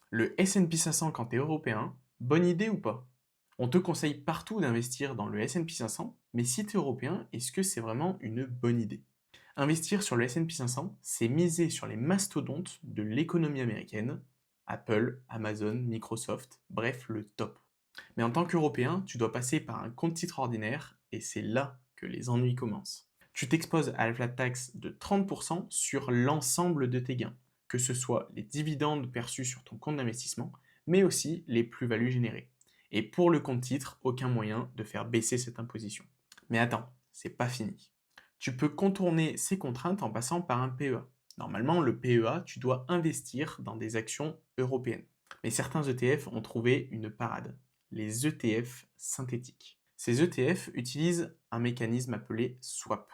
Le S&P 500 quand tu es européen, bonne idée ou pas? On te conseille partout d'investir dans le S&P 500, mais si tu es européen, est-ce que c'est vraiment une bonne idée? Investir sur le S&P 500, c'est miser sur les mastodontes de l'économie américaine, Apple, Amazon, Microsoft, bref, le top. Mais en tant qu'Européen, tu dois passer par un compte titre ordinaire et c'est là que les ennuis commencent. Tu t'exposes à la flat tax de 30% sur l'ensemble de tes gains, que ce soit les dividendes perçus sur ton compte d'investissement, mais aussi les plus-values générées. Et pour le compte titre, aucun moyen de faire baisser cette imposition. Mais attends, c'est pas fini. Tu peux contourner ces contraintes en passant par un PEA. Normalement, le PEA, tu dois investir dans des actions européennes. Mais certains ETF ont trouvé une parade, les ETF synthétiques. Ces ETF utilisent un mécanisme appelé swap.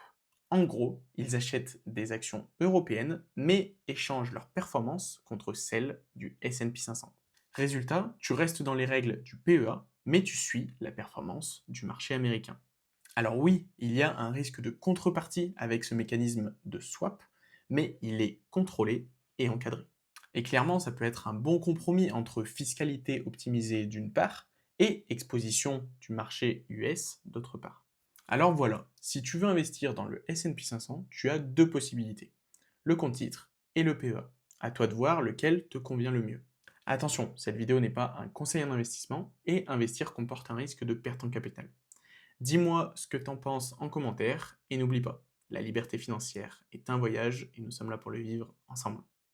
En gros, ils achètent des actions européennes, mais échangent leurs performances contre celles du S&P 500. Résultat, tu restes dans les règles du PEA, mais tu suis la performance du marché américain. Alors oui, il y a un risque de contrepartie avec ce mécanisme de swap, mais il est contrôlé et encadré. Et clairement, ça peut être un bon compromis entre fiscalité optimisée d'une part et exposition du marché US d'autre part. Alors voilà, si tu veux investir dans le S&P 500, tu as deux possibilités, le compte titre et le PEA. À toi de voir lequel te convient le mieux. Attention, cette vidéo n'est pas un conseil en investissement et investir comporte un risque de perte en capital. Dis-moi ce que t'en penses en commentaire et n'oublie pas, la liberté financière est un voyage et nous sommes là pour le vivre ensemble.